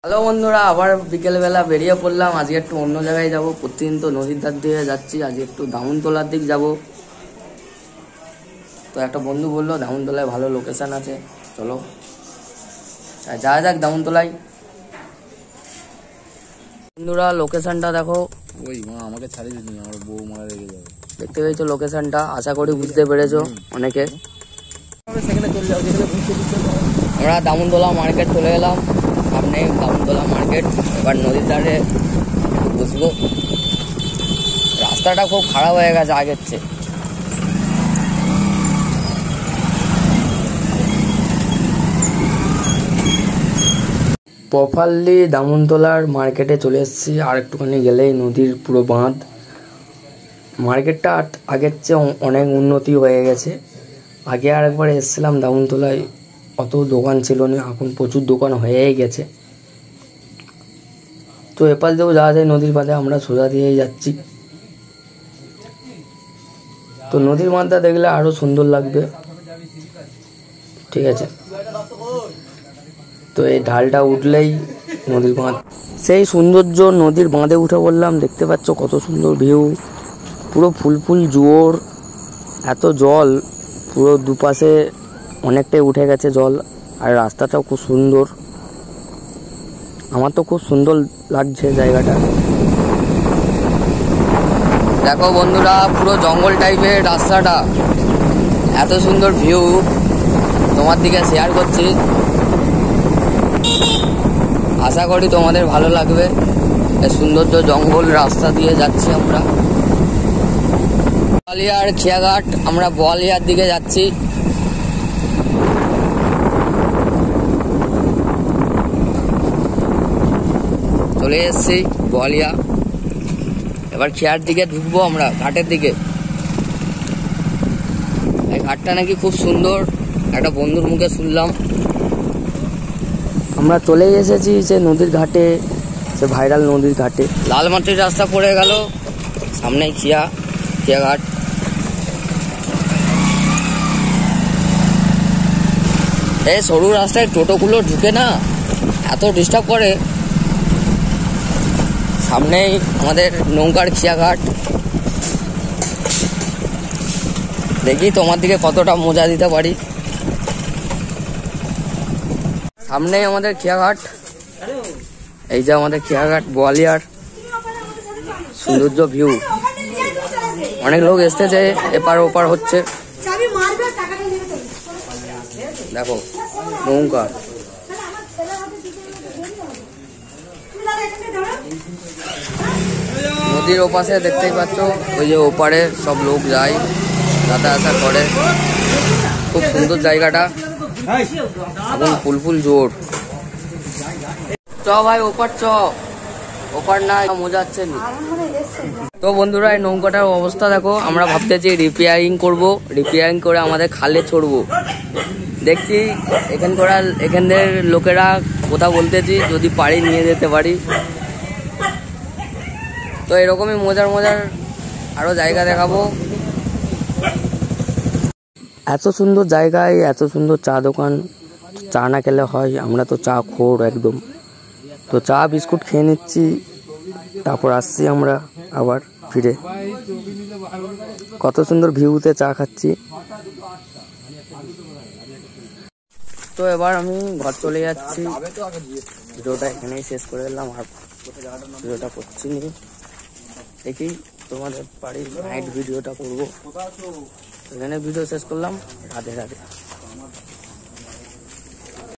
Hello বন্ধুরা, আবার বিকেলবেলা বেরিয়ে পড়লাম। আজকে একটু অন্য জায়গায় যাব। প্রতিদিন তো নদীর ধার দিয়ে যাচ্ছি, আজকে একটু দামনতলার দিক যাব। তো একটা বন্ধু বললো দামনতলায় ভালো লোকেশন আছে, চলো যাওয়া যাক দামনতলায়। বন্ধুরা লোকেশনটা দেখো, ওই মা আমাকে ছাড়িয়ে দিনি, আমার বউ মারা রেগে যাবে। দেখতে পেয়েছো লোকেশনটা, আশা করি বুঝতে পেরেছো অনেকে। আমরা দামনতলা মার্কেট চলে এলাম, সামনে দামনতলা মার্কেট। এবার নদীর ধারে বসবো। রাস্তাটা খুব খারাপ হয়ে গেছে আগের চেয়ে। প্রপারলি দামনতলার মার্কেটে চলে এসেছি। আর একটুখানি গেলেই নদীর পুরো বাঁধ। মার্কেটটা আগের চেয়ে অনেক উন্নতি হয়ে গেছে। আগে আর একবার এসেছিলাম দামনতলায়, অত দোকান ছিল না, এখন প্রচুর দোকান হয়েই গেছে। তো এপাশ দিয়েও যাওয়া যায় নদীর বাঁধে, আমরা সোজা দিয়েই যাচ্ছি। তো নদীর বাঁধটা দেখলে আরও সুন্দর লাগবে, ঠিক আছে। তো এই ঢালটা উঠলেই নদীর বাঁধ, সেই সৌন্দর্য। নদীর বাঁধে উঠে বললাম, দেখতে পাচ্ছ কত সুন্দর ভিউ, পুরো ফুল জোর, এত জল, পুরো দুপাশে অনেকটাই উঠে গেছে জল। আর রাস্তাটাও খুব সুন্দর, আমার তো খুব সুন্দর লাগছে জায়গাটা। দেখো বন্ধুরা, পুরো জঙ্গল টাইপের রাস্তাটা, এত সুন্দর ভিউ তোমার দিকে শেয়ার করছি। আশা করি তোমাদের ভালো লাগবে। এই সৌন্দর্য জঙ্গল রাস্তা দিয়ে যাচ্ছি আমরা। বোয়ালিয়ার খেয়াঘাট, আমরা বোয়ালিয়ার দিকে যাচ্ছি। চলে এসেছি বোয়ালিয়া। এবার খেয়ার দিকে ঢুকবো আমরা, ঘাটের দিকে। এই ঘাটটা নাকি খুব সুন্দর, একটা বন্ধুর মুখে শুনলাম। আমরা চলে এসেছি যে নদীর ঘাটে, সে ভাইরাল নদীর ঘাটে। লাল মাটির রাস্তা পড়ে গেল, সামনেই খেয়াঘাট। এই সরু রাস্তায় টোটোগুলো ঢুকে না, এত ডিস্টার্ব করে। সামনেই আমাদের নৌকার খেয়াঘাট। দেখি তোমার দিকে কতটা মজা দিতে পারি। সামনেই আমাদের খেয়াঘাট, এই যে আমাদের খেয়াঘাট বোয়ালিয়ার সৌন্দর্য ভিউ। অনেক লোক এসতেছে, এপার ওপার হচ্ছে। দেখো নৌকা, নদীর ওপাশে দেখতেই পাচ্ছ, ওই যে ওপারে সব লোক যায়, যাতায়াত করে। খুব সুন্দর জায়গাটা, এখন ফুল জোর। চ ভাই ওপার, ওপার না মজা হচ্ছে না। তো বন্ধুরা, এই নৌকাটার অবস্থা দেখো। আমরা ভাবতেছি রিপেয়ারিং করে আমাদের খালে ছড়বো। দেখছি এখানকার লোকেরা কথা বলতেছি, যদি পারি নিয়ে যেতে পারি। তো এরকমই মজার আরো জায়গা দেখাবো। এত সুন্দর জায়গায় এত সুন্দর চা দোকান, চা না খেলে হয়? আমরা তো চা খোর একদম। তো চা বিস্কুট খেয়ে নিচ্ছি, তারপর আসছি আমরা আবার ফিরে। কত সুন্দর ভিউতে চা খাচ্ছি। তো এবার আমি ঘর চলে যাচ্ছি। ভিডিওটা এখানেই শেষ করে দিলাম, আর ভিডিওটা করছি নি। দেখি তোমাদের বাড়ির নাইট ভিডিওটা করবো। এখানে ভিডিও শেষ করলাম। রাধে রাধে।